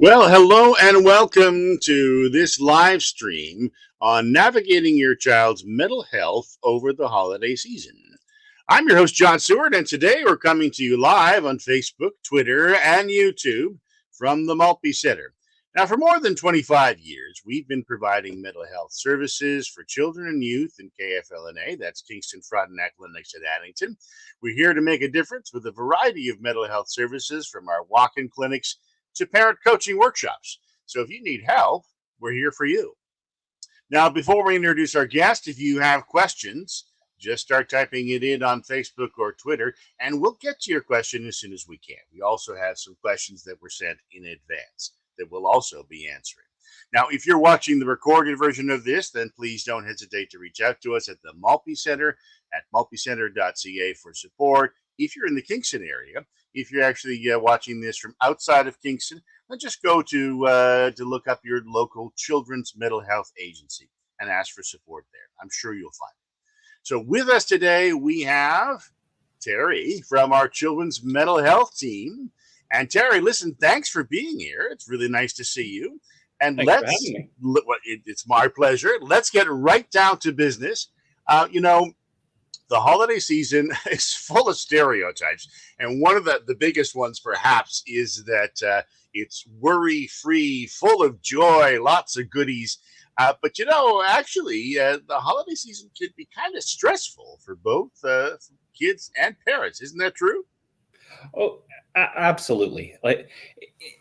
Well, hello and welcome to this live stream on navigating your child's mental health over the holiday season. I'm your host, John Seward, and today we're coming to you live on Facebook, Twitter, and YouTube from the Maltby Center. Now, for more than 25 years, we've been providing mental health services for children and youth in KFLNA, that's Kingston Frontenac Clinics at Addington. We're here to make a difference with a variety of mental health services from our walk in clinics to parent coaching workshops. So if you need help, we're here for you. Now, before we introduce our guest, if you have questions, just start typing it in on Facebook or Twitter, and we'll get to your question as soon as we can. We also have some questions that were sent in advance that we'll also be answering. Now, if you're watching the recorded version of this, then please don't hesitate to reach out to us at the Maltby Center at maltbycenter.ca for support. If you're in the Kingston area, if you're actually watching this from outside of Kingston, then just go to look up your local children's mental health agency and ask for support there. I'm sure you'll find it. So with us today, we have Terry from our children's mental health team. And Terry, listen, thanks for being here. It's really nice to see you. And Thanks for having me. it's my pleasure. Let's get right down to business. The holiday season is full of stereotypes. And one of the biggest ones, perhaps, is that it's worry free, full of joy, lots of goodies. But actually, the holiday season can be kind of stressful for both kids and parents. Isn't that true? Oh, absolutely. Like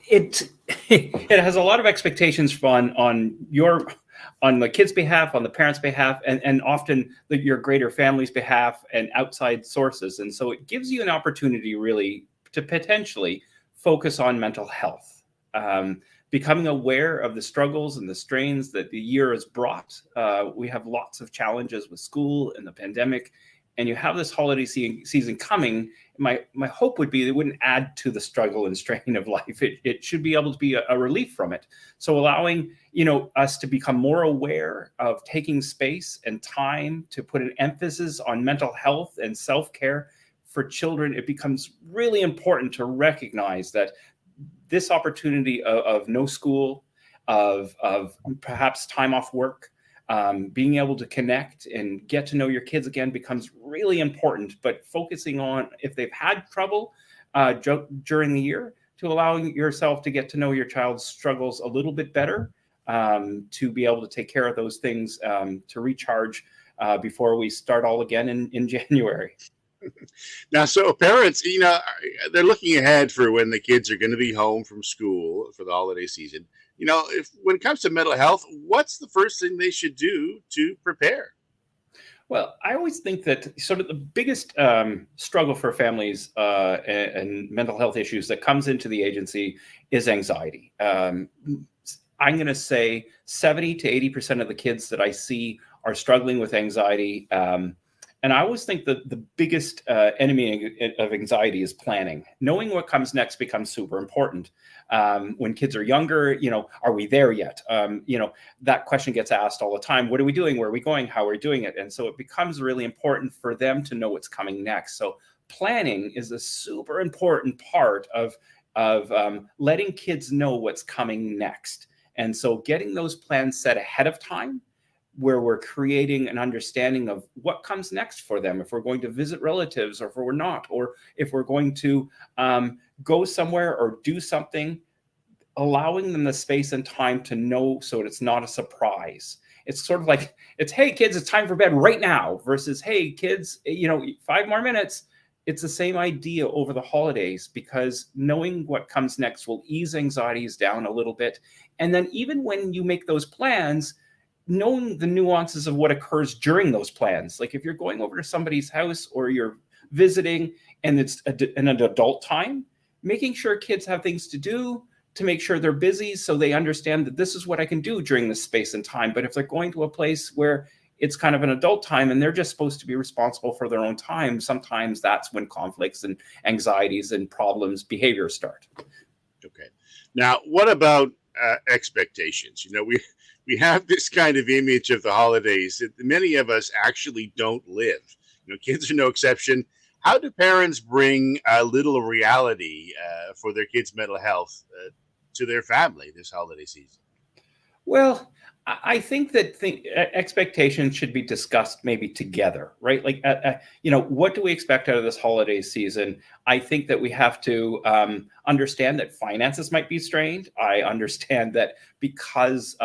it, it has a lot of expectations on the kids' behalf, on the parents' behalf, and often your greater family's behalf and outside sources. And so it gives you an opportunity really to potentially focus on mental health, becoming aware of the struggles and the strains that the year has brought. We have lots of challenges with school and the pandemic, and you have this holiday season coming. My hope would be that it wouldn't add to the struggle and strain of life. It should be able to be a relief from it. So allowing us to become more aware of taking space and time to put an emphasis on mental health and self-care for children, it becomes really important to recognize that this opportunity of no school, of perhaps time off work, being able to connect and get to know your kids again becomes really important. But focusing on if they've had trouble during the year, to allowing yourself to get to know your child's struggles a little bit better, to be able to take care of those things, to recharge before we start all again in January. Now, so parents, they're looking ahead for when the kids are going to be home from school for the holiday season. If when it comes to mental health, what's the first thing they should do to prepare? Well, I always think that sort of the biggest struggle for families and mental health issues that comes into the agency is anxiety. I'm going to say 70 to 80% of the kids that I see are struggling with anxiety. And I always think that the biggest enemy of anxiety is planning. Knowing what comes next becomes super important. When kids are younger, are we there yet? That question gets asked all the time. What are we doing? Where are we going? How are we doing it? And so it becomes really important for them to know what's coming next. So planning is a super important part of letting kids know what's coming next. And so getting those plans set ahead of time, where we're creating an understanding of what comes next for them, if we're going to visit relatives or if we're not, or if we're going to go somewhere or do something, allowing them the space and time to know so it's not a surprise. It's sort of like, hey kids, it's time for bed right now, versus, hey kids, 5 more minutes. It's the same idea over the holidays, because knowing what comes next will ease anxieties down a little bit. And then even when you make those plans, knowing the nuances of what occurs during those plans. Like if you're going over to somebody's house or you're visiting and it's an adult time, making sure kids have things to do, to make sure they're busy so they understand that this is what I can do during this space and time. But if they're going to a place where it's kind of an adult time and they're just supposed to be responsible for their own time, sometimes that's when conflicts and anxieties and problems, behavior start. Okay. Now, what about expectations? We have this kind of image of the holidays that many of us actually don't live. Kids are no exception. How do parents bring a little reality for their kids' mental health to their family this holiday season? Well, I think that expectations should be discussed maybe together, right? Like, what do we expect out of this holiday season? I think that we have to understand that finances might be strained. I understand that because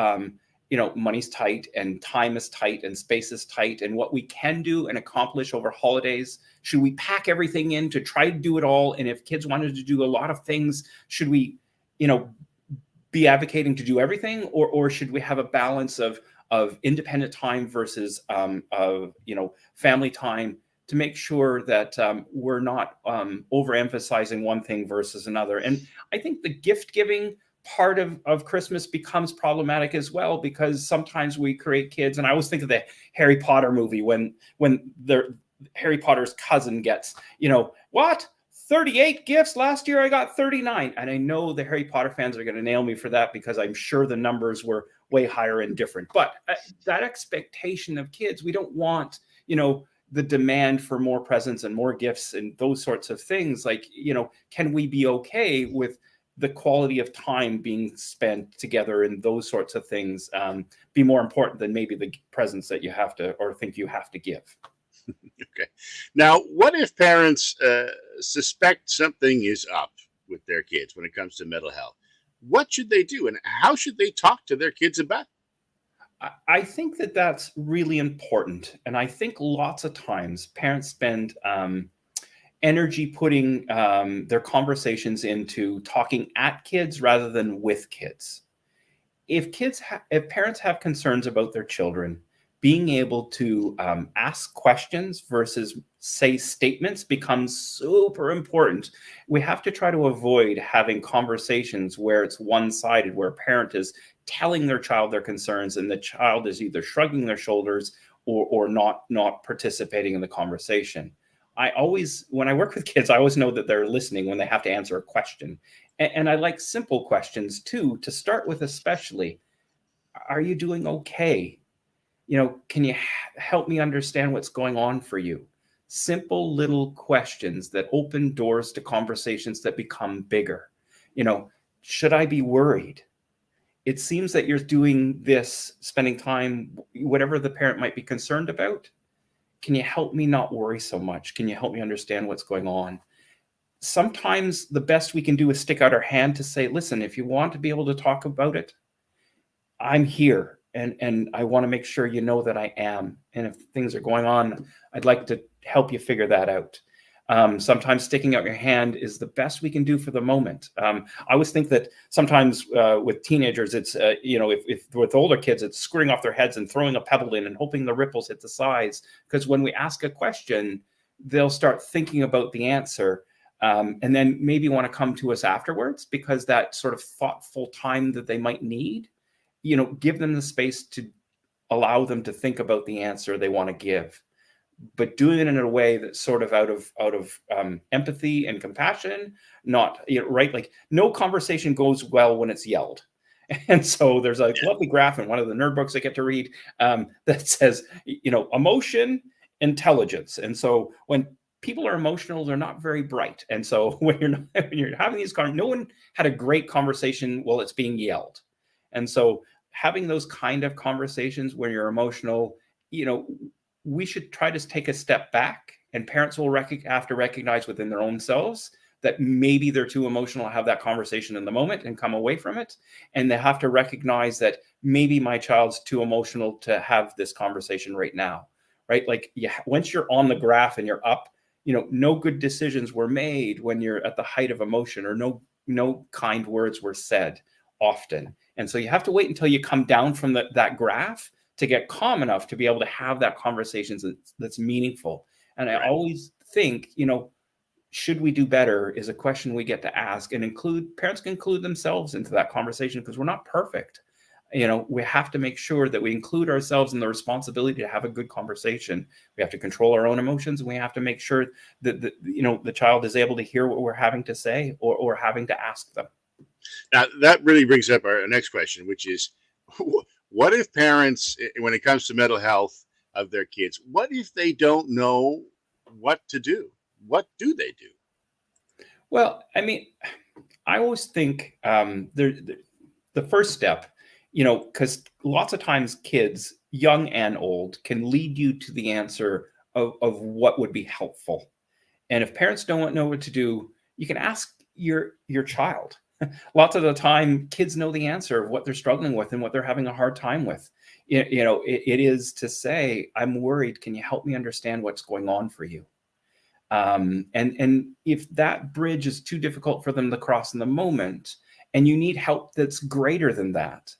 money's tight and time is tight and space is tight, and what we can do and accomplish over holidays, should we pack everything in to try to do it all? And if kids wanted to do a lot of things, should we, be advocating to do everything, or should we have a balance of independent time versus family time to make sure that we're not overemphasizing one thing versus another? And I think the gift giving part of Christmas becomes problematic as well, because sometimes we create kids, and I always think of the Harry Potter movie when Harry Potter's cousin gets, what? 38 gifts last year, I got 39. And I know the Harry Potter fans are going to nail me for that, because I'm sure the numbers were way higher and different. But that expectation of kids, we don't want, the demand for more presents and more gifts and those sorts of things. Like, can we be okay with the quality of time being spent together and those sorts of things be more important than maybe the presents that you have to or think you have to give? Okay. Now, what if parents suspect something is up with their kids when it comes to mental health? What should they do, and how should they talk to their kids about it? I think that that's really important. And I think lots of times parents spend energy putting their conversations into talking at kids rather than with kids. If parents have concerns about their children, being able to ask questions versus say statements becomes super important. We have to try to avoid having conversations where it's one-sided, where a parent is telling their child their concerns and the child is either shrugging their shoulders or not participating in the conversation. When I work with kids, I always know that they're listening when they have to answer a question. And I like simple questions too, to start with, especially, are you doing okay? Can you help me understand what's going on for you? Simple little questions that open doors to conversations that become bigger. Should I be worried? It seems that you're doing this, spending time, whatever the parent might be concerned about. Can you help me not worry so much? Can you help me understand what's going on? Sometimes the best we can do is stick out our hand to say, listen, if you want to be able to talk about it, I'm here. And I want to make sure you know that I am. And if things are going on, I'd like to help you figure that out. Sometimes sticking out your hand is the best we can do for the moment. I always think that sometimes with teenagers, it's, if with older kids, it's screwing off their heads and throwing a pebble in and hoping the ripples hit the sides. Because when we ask a question, they'll start thinking about the answer. And then maybe want to come to us afterwards, because that sort of thoughtful time that they might need, give them the space to allow them to think about the answer they want to give, but doing it in a way that's sort of out of empathy and compassion, not, right? Like, no conversation goes well when it's yelled. And so there's a lovely graph in one of the nerd books I get to read that says, emotion, intelligence. And so when people are emotional, they're not very bright. And so when you're having these no one had a great conversation while it's being yelled. And so having those kind of conversations when you're emotional, we should try to take a step back, and parents will have to recognize within their own selves that maybe they're too emotional to have that conversation in the moment and come away from it. And they have to recognize that maybe my child's too emotional to have this conversation right now, right? Like, once you're on the graph and you're up, no good decisions were made when you're at the height of emotion, or no kind words were said often. And so you have to wait until you come down from that graph to get calm enough to be able to have that conversation that's meaningful. And I always think, should we do better is a question we get to ask, and parents can include themselves into that conversation, because we're not perfect. We have to make sure that we include ourselves in the responsibility to have a good conversation. We have to control our own emotions, and we have to make sure that the child is able to hear what we're having to say or having to ask them. Now, that really brings up our next question, which is, what if parents, when it comes to mental health of their kids, what if they don't know what to do? What do they do? Well, I mean, I always think the first step, because lots of times kids, young and old, can lead you to the answer of what would be helpful. And if parents don't know what to do, you can ask your child. Lots of the time, kids know the answer of what they're struggling with and what they're having a hard time with. It is to say, "I'm worried. Can you help me understand what's going on for you?" And if that bridge is too difficult for them to cross in the moment, and you need help that's greater than that,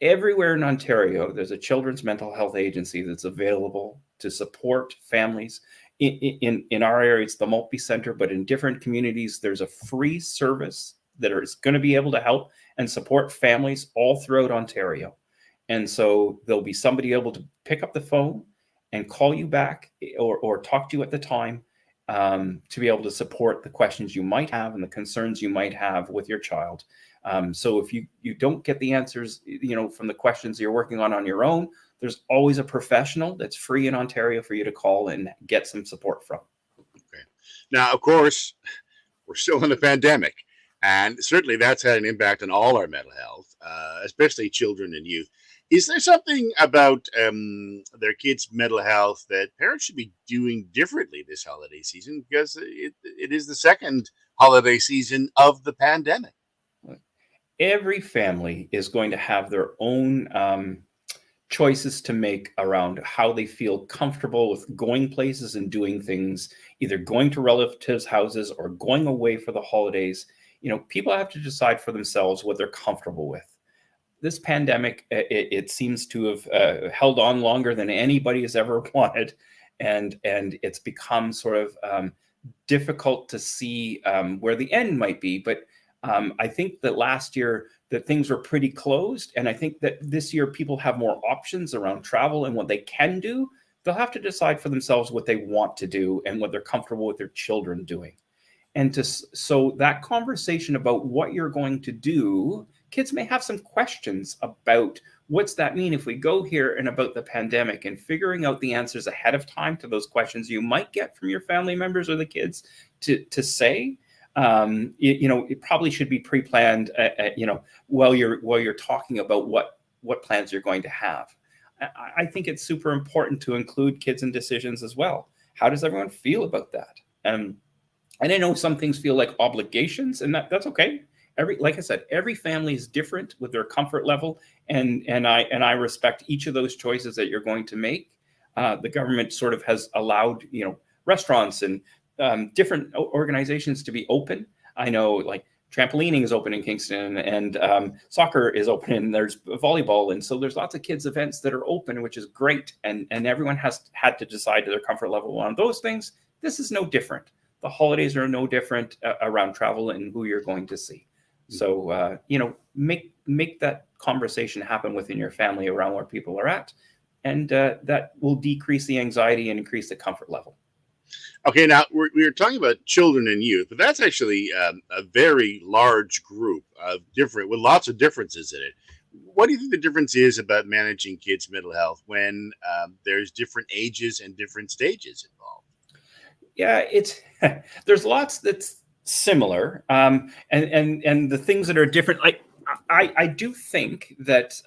everywhere in Ontario, there's a children's mental health agency that's available to support families. In our area, it's the Maltby Center, but in different communities, there's a free service that is going to be able to help and support families all throughout Ontario. And so there'll be somebody able to pick up the phone and call you back, or talk to you at the time, to be able to support the questions you might have and the concerns you might have with your child. So if you don't get the answers, from the questions you're working on your own, there's always a professional that's free in Ontario for you to call and get some support from. Okay. Now, of course, we're still in a pandemic, and certainly that's had an impact on all our mental health, especially children and youth. Is there something about their kids' mental health that parents should be doing differently this holiday season? Because it is the second holiday season of the pandemic. Every family is going to have their own choices to make around how they feel comfortable with going places and doing things, either going to relatives' houses or going away for the holidays. People have to decide for themselves what they're comfortable with. This pandemic, it seems to have held on longer than anybody has ever wanted, and it's become sort of difficult to see where the end might be. But I think that last year that things were pretty closed, and I think that this year people have more options around travel and what they can do. They'll have to decide for themselves what they want to do and what they're comfortable with their children doing. And so that conversation about what you're going to do, kids may have some questions about what's that mean if we go here, and about the pandemic, and figuring out the answers ahead of time to those questions you might get from your family members or the kids to say. It probably should be pre-planned, while you're talking about what plans you're going to have. I think it's super important to include kids in decisions as well. How does everyone feel about that? And I know some things feel like obligations, and that's okay. Like I said, every family is different with their comfort level, and I respect each of those choices that you're going to make. The government sort of has allowed restaurants and different organizations to be open. I know, like, trampolining is open in Kingston, and soccer is open, and there's volleyball, and so there's lots of kids events that are open, which is great. And everyone has had to decide to their comfort level on those things. This is no different. The holidays are no different around travel and who you're going to see. So make that conversation happen within your family around where people are at, and that will decrease the anxiety and increase the comfort level. Okay, now we're talking about children and youth, but that's actually a very large group of with lots of differences in it. What do you think the difference is about managing kids' mental health when there's different ages and different stages involved? Yeah, there's lots that's similar, and the things that are different. I do think that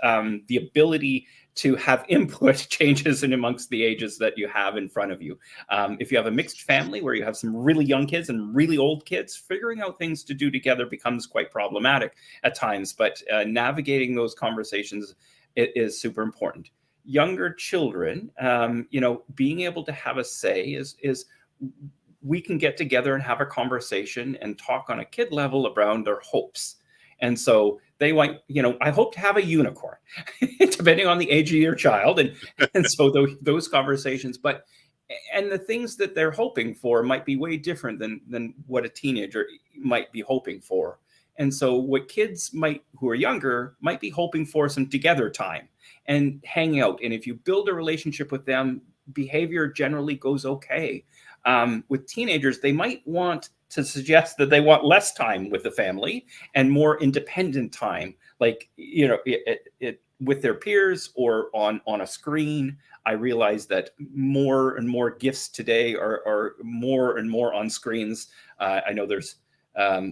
the ability to have input changes in amongst the ages that you have in front of you. If you have a mixed family where you have some really young kids and really old kids, figuring out things to do together becomes quite problematic at times. But navigating those conversations is super important. Younger children, being able to have a say is we can get together and have a conversation and talk on a kid level around their hopes. And so they want, I hope to have a unicorn, depending on the age of your child. And so those conversations, and the things that they're hoping for might be way different than what a teenager might be hoping for. And so what kids who are younger might be hoping for some together time and hang out. And if you build a relationship with them, behavior generally goes okay. With teenagers, they might want to suggest that they want less time with the family and more independent time, like, with their peers or on a screen. I realize that more and more gifts today are more and more on screens. I know there's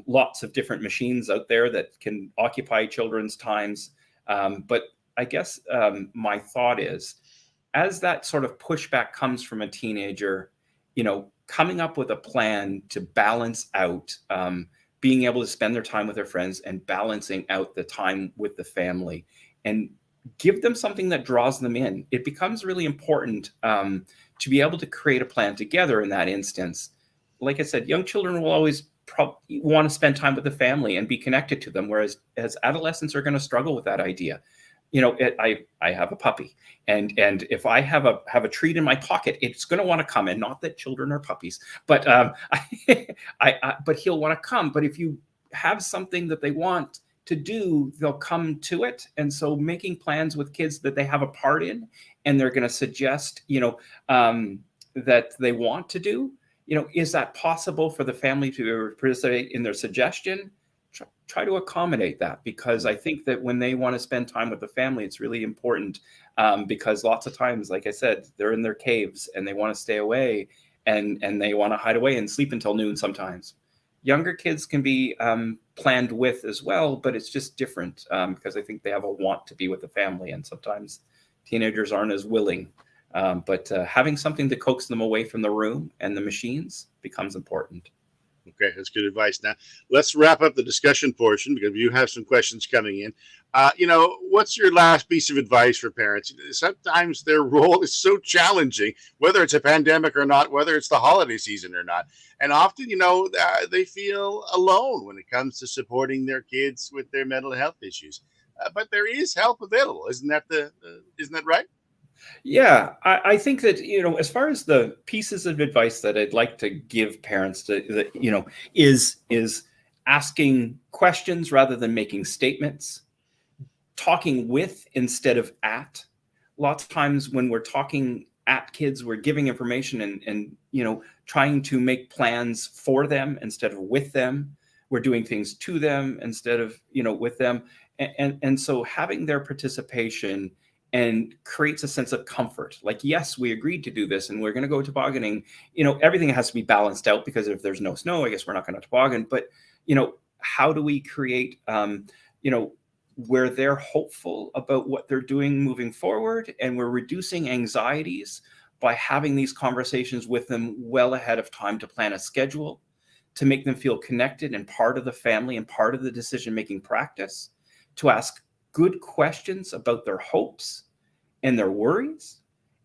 lots of different machines out there that can occupy children's times. But I guess my thought is, as that sort of pushback comes from a teenager, coming up with a plan to balance out being able to spend their time with their friends and balancing out the time with the family, and give them something that draws them in. It becomes really important to be able to create a plan together in that instance. Like I said, young children will always want to spend time with the family and be connected to them, whereas as adolescents are going to struggle with that idea. I have a puppy, and if I have a treat in my pocket, it's going to want to come. And not that children are puppies, but but he'll want to come. But if you have something that they want to do, they'll come to it. And so making plans with kids that they have a part in, and they're going to suggest, that they want to do, is that possible for the family to participate in their suggestion? Try to accommodate that, because I think that when they want to spend time with the family, it's really important, because lots of times, like I said, they're in their caves and they want to stay away, and they want to hide away and sleep until noon sometimes. Younger kids can be planned with as well, but it's just different, because I think they have a want to be with the family, and sometimes teenagers aren't as willing. But having something to coax them away from the room and the machines becomes important. Okay, that's good advice. Now, let's wrap up the discussion portion, because you have some questions coming in. What's your last piece of advice for parents? Sometimes their role is so challenging, whether it's a pandemic or not, whether it's the holiday season or not. And often, they feel alone when it comes to supporting their kids with their mental health issues. But there is help available. Isn't that right? Yeah, I think that, as far as the pieces of advice that I'd like to give parents is asking questions rather than making statements, talking with instead of at. Lots of times when we're talking at kids, we're giving information and trying to make plans for them instead of with them. We're doing things to them instead of, with them. And so having their participation and creates a sense of comfort. Like, yes, we agreed to do this and we're going to go tobogganing. Everything has to be balanced out, because if there's no snow, I guess we're not going to toboggan. But, how do we create, where they're hopeful about what they're doing moving forward, and we're reducing anxieties by having these conversations with them well ahead of time, to plan a schedule, to make them feel connected and part of the family and part of the decision-making practice, to ask good questions about their hopes and their worries,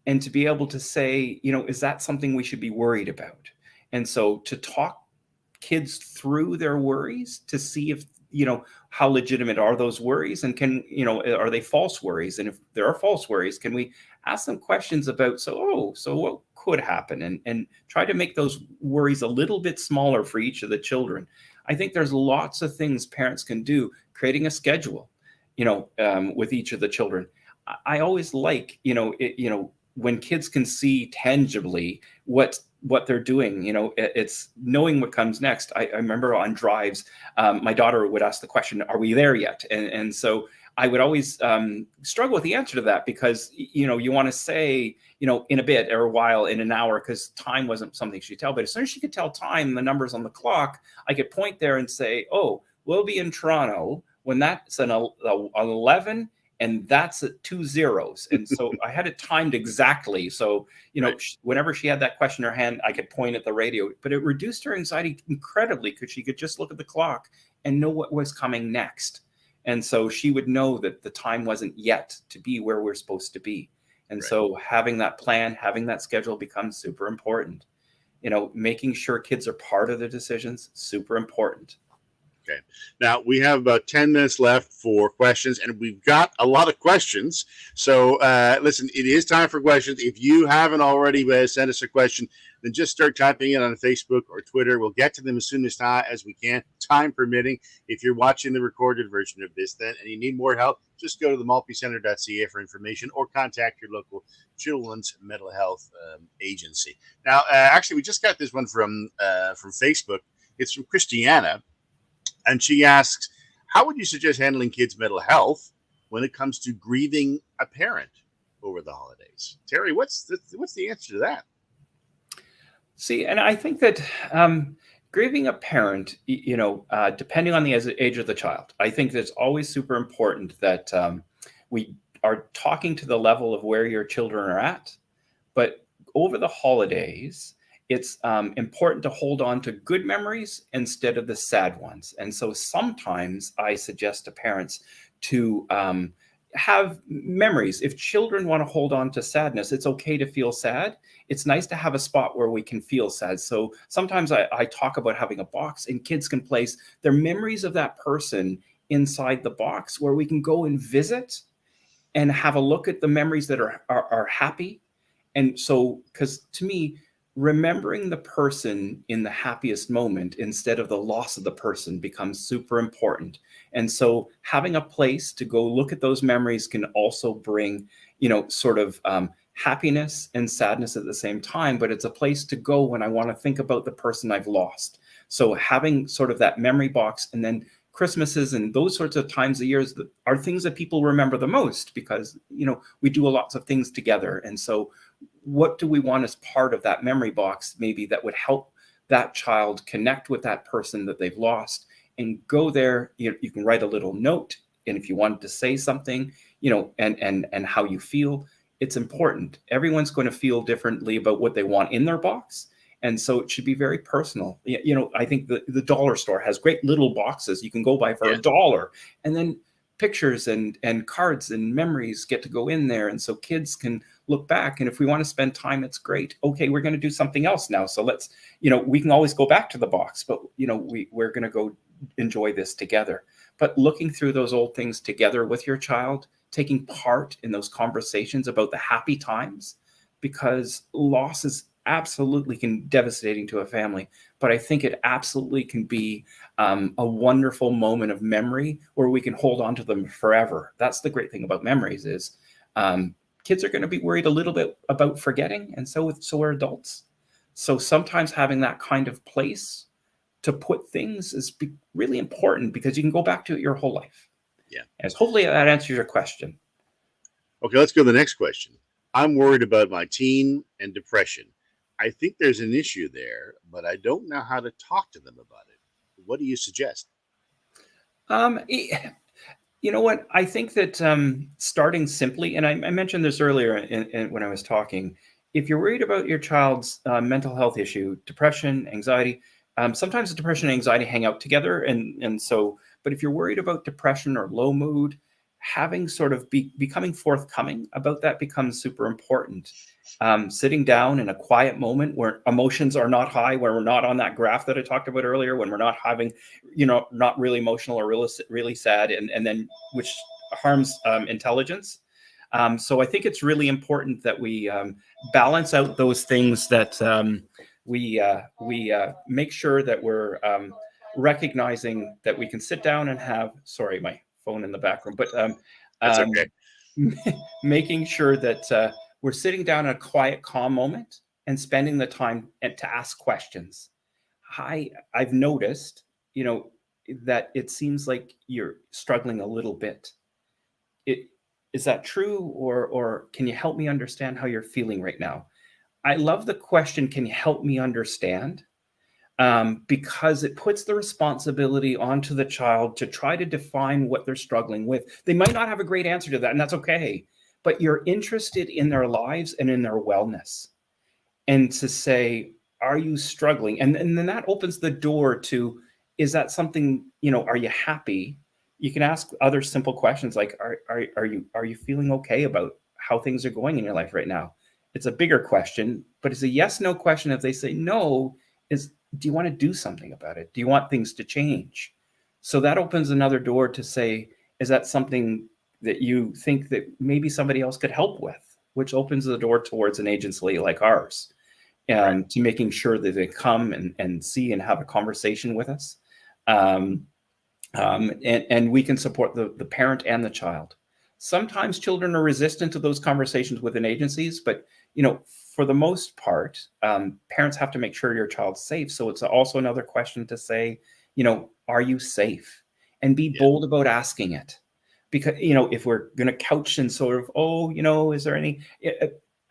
and to be able to say, is that something we should be worried about? And so to talk kids through their worries, to see if, how legitimate are those worries, and are they false worries? And if there are false worries, can we ask them questions about, so what could happen, and try to make those worries a little bit smaller for each of the children. I think there's lots of things parents can do, creating a schedule, with each of the children. I always like, when kids can see tangibly what they're doing, it's knowing what comes next. I remember on drives, my daughter would ask the question, are we there yet? And so I would always struggle with the answer to that, because, you want to say, in a bit or a while, in an hour, because time wasn't something she'd tell. But as soon as she could tell time, the numbers on the clock, I could point there and say, oh, we'll be in Toronto when that's an 11 and that's at 2 zeros. And so I had it timed exactly. So, whenever she had that question in her hand, I could point at the radio. But it reduced her anxiety incredibly, because she could just look at the clock and know what was coming next. And so she would know that the time wasn't yet to be where we're supposed to be. And so having that plan, having that schedule becomes super important. Making sure kids are part of the decisions, super important. Okay. Now, we have about 10 minutes left for questions, and we've got a lot of questions. So, listen, it is time for questions. If you haven't already sent us a question, then just start typing it on Facebook or Twitter. We'll get to them as soon as we can, time permitting. If you're watching the recorded version of this, then, and you need more help, just go to the malpecentre.ca for information, or contact your local children's mental health agency. Now, actually, we just got this one from Facebook. It's from Christiana. And she asks, how would you suggest handling kids' mental health when it comes to grieving a parent over the holidays? Terry, what's the answer to that? See, and I think that Grieving a parent, depending on the age of the child, I think that's always super important that we are talking to the level of where your children are at. But over the holidays, it's important to hold on to good memories instead of the sad ones. And so sometimes I suggest to parents to have memories. If children want to hold on to sadness, it's okay to feel sad. It's nice to have a spot where we can feel sad. So sometimes I talk about having a box and kids can place their memories of that person inside the box where we can go and visit and have a look at the memories that are happy. And so, because to me, remembering the person in the happiest moment instead of the loss of the person becomes super important. And so having a place to go look at those memories can also bring, sort of happiness and sadness at the same time, but it's a place to go when I want to think about the person I've lost. So having sort of that memory box, and then Christmases and those sorts of times of years that are things that people remember the most because, we do lots of things together. And so what do we want as part of that memory box, maybe that would help that child connect with that person that they've lost, and go there. You can write a little note. And if you wanted to say something, and how you feel, it's important. Everyone's going to feel differently about what they want in their box. And so it should be very personal. I think the dollar store has great little boxes you can go buy for $1. And then pictures and cards and memories get to go in there. And so kids can look back. And if we want to spend time, it's great. Okay, we're going to do something else now. So let's, we can always go back to the box, but, we're going to go enjoy this together. But looking through those old things together with your child, taking part in those conversations about the happy times, because loss is absolutely devastating to a family, but I think it absolutely can be a wonderful moment of memory where we can hold on to them forever. That's the great thing about memories is kids are going to be worried a little bit about forgetting, and so are adults. So sometimes having that kind of place to put things is really important because you can go back to it your whole life. Yeah. And hopefully that answers your question. Okay, let's go to the next question. I'm worried about my teen and depression. I think there's an issue there, but I don't know how to talk to them about it. What do you suggest? You know what? I think that starting simply, and I mentioned this earlier when I was talking, if you're worried about your child's mental health issue, depression, anxiety, sometimes depression and anxiety hang out together. But if you're worried about depression or low mood, having sort of becoming forthcoming about that becomes super important. Sitting down in a quiet moment where emotions are not high, where we're not on that graph that I talked about earlier, when we're not having, not really emotional or really sad, and then which harms intelligence. So I think it's really important that we balance out those things, that we make sure that we're recognizing that we can sit down and have, sorry, my phone in the background, but That's okay. making sure that we're sitting down in a quiet, calm moment and spending the time to ask questions. I've noticed, that it seems like you're struggling a little bit. Is that true? Or can you help me understand how you're feeling right now? I love the question, can you help me understand? Because it puts the responsibility onto the child to try to define what they're struggling with. They might not have a great answer to that, and that's okay. But you're interested in their lives and in their wellness. And to say, are you struggling? And then that opens the door to, is that something, are you happy? You can ask other simple questions like, are you feeling okay about how things are going in your life right now? It's a bigger question, but it's a yes, no question. If they say no, do you want to do something about it? Do you want things to change? So that opens another door to say, is that something that you think that maybe somebody else could help with, which opens the door towards an agency like ours, Right. to making sure that they come and see and have a conversation with us. And we can support the parent and the child. Sometimes children are resistant to those conversations within agencies, but for the most part, parents have to make sure your child's safe. So it's also another question to say, are you safe? And be bold about asking it. Because, if we're going to couch and sort of, is there any,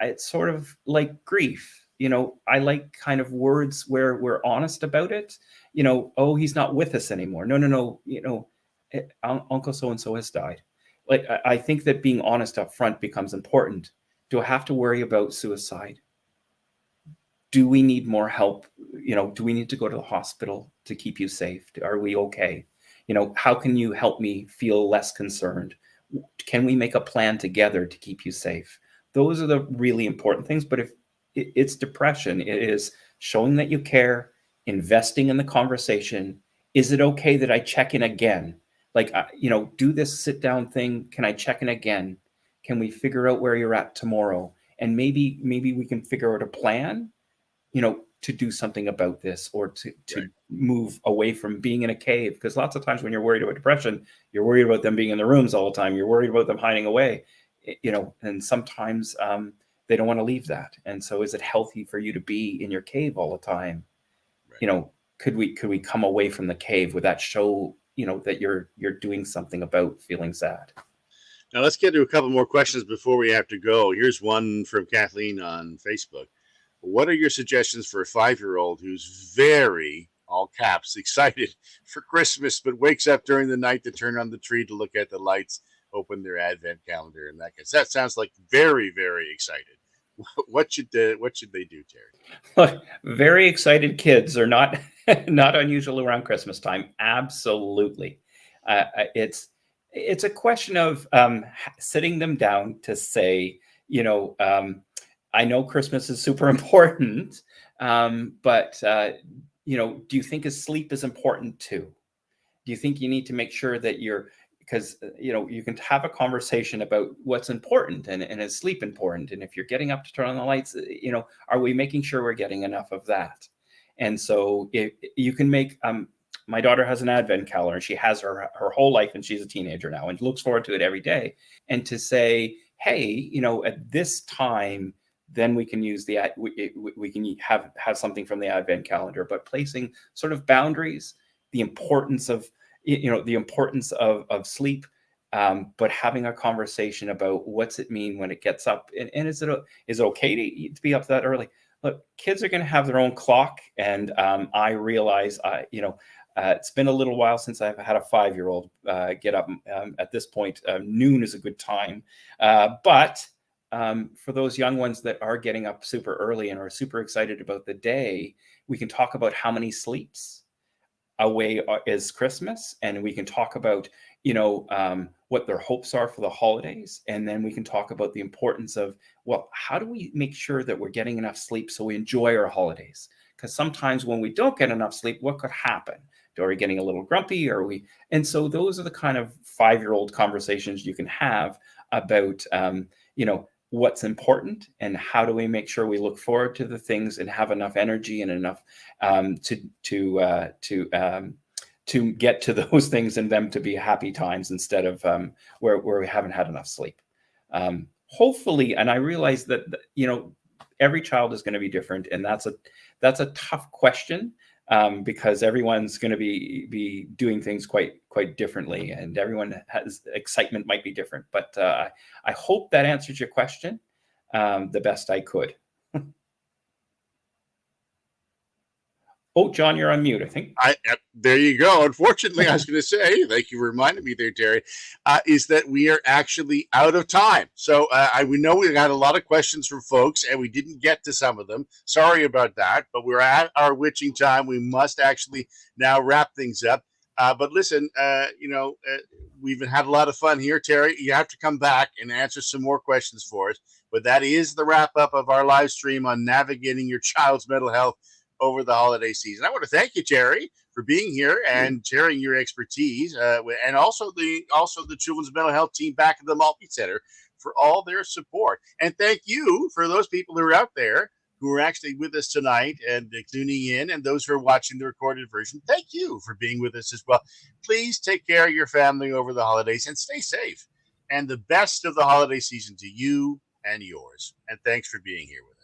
it's sort of like grief. I like kind of words where we're honest about it. Oh, he's not with us anymore. No. Uncle so and so has died. Like, I think that being honest up front becomes important. Do I have to worry about suicide? Do we need more help? Do we need to go to the hospital to keep you safe? Are we okay? How can you help me feel less concerned? Can we make a plan together to keep you safe? Those are the really important things. But if it's depression, it is showing that you care, investing in the conversation. Is it okay that I check in again? Like, do this sit down thing. Can I check in again? Can we figure out where you're at tomorrow? And maybe we can figure out a plan, to do something about this, or to Right. move away from being in a cave. Because lots of times when you're worried about depression, you're worried about them being in the rooms all the time. You're worried about them hiding away, and sometimes they don't want to leave that. And so is it healthy for you to be in your cave all the time? Right. Could we come away from the cave? Would that show, that you're doing something about feeling sad? Now let's get to a couple more questions before we have to go. Here's one from Kathleen on Facebook. What are your suggestions for a 5-year-old who's very, all caps, excited for Christmas, but wakes up during the night to turn on the tree to look at the lights, open their advent calendar, and that sounds like very, very excited. What should they do, Terry? Very excited kids are not not unusual around Christmas time. Absolutely, it's a question of sitting them down to say, I know Christmas is super important, but do you think his sleep is important too? Do you think you need to make sure that because you can have a conversation about what's important, and is sleep important? And if you're getting up to turn on the lights, are we making sure we're getting enough of that? And so if you can make, my daughter has an advent calendar, and she has her whole life, and she's a teenager now and looks forward to it every day. And to say, hey, at this time, then we can use we can have something from the advent calendar. But placing sort of boundaries, the importance of sleep, but having a conversation about what's it mean when it gets up, and is it okay to be up that early? Look, kids are going to have their own clock, and I realize it's been a little while since I've had a 5-year-old get up. At this point, noon is a good time, but for those young ones that are getting up super early and are super excited about the day, we can talk about how many sleeps away is Christmas, and we can talk about what their hopes are for the holidays, and then we can talk about the importance of, well, how do we make sure that we're getting enough sleep so we enjoy our holidays? Because sometimes when we don't get enough sleep, what could happen? Are we getting a little grumpy? And so those are the kind of 5-year-old conversations you can have about what's important, and how do we make sure we look forward to the things and have enough energy and enough to get to those things, and them to be happy times, instead of where we haven't had enough sleep. Hopefully, and I realize that every child is going to be different, and that's a tough question, because everyone's going to be doing things quite differently, and everyone has excitement might be different. But I hope that answers your question the best I could. Oh, John, you're on mute, I think. There you go. Unfortunately, I was going to say, thank you for reminding me there, Terry, is that we are actually out of time. So we know we got a lot of questions from folks, and we didn't get to some of them. Sorry about that, but we're at our witching time. We must actually now wrap things up. But listen, we've had a lot of fun here, Terry. You have to come back and answer some more questions for us. But that is the wrap up of our live stream on navigating your child's mental health over the holiday season. I want to thank you, Terry, for being here and sharing your expertise, and also the Children's Mental Health team back at the Maltby Center for all their support. And thank you for those people who are out there who are actually with us tonight and tuning in, and those who are watching the recorded version. Thank you for being with us as well. Please take care of your family over the holidays and stay safe. And the best of the holiday season to you and yours. And thanks for being here with us.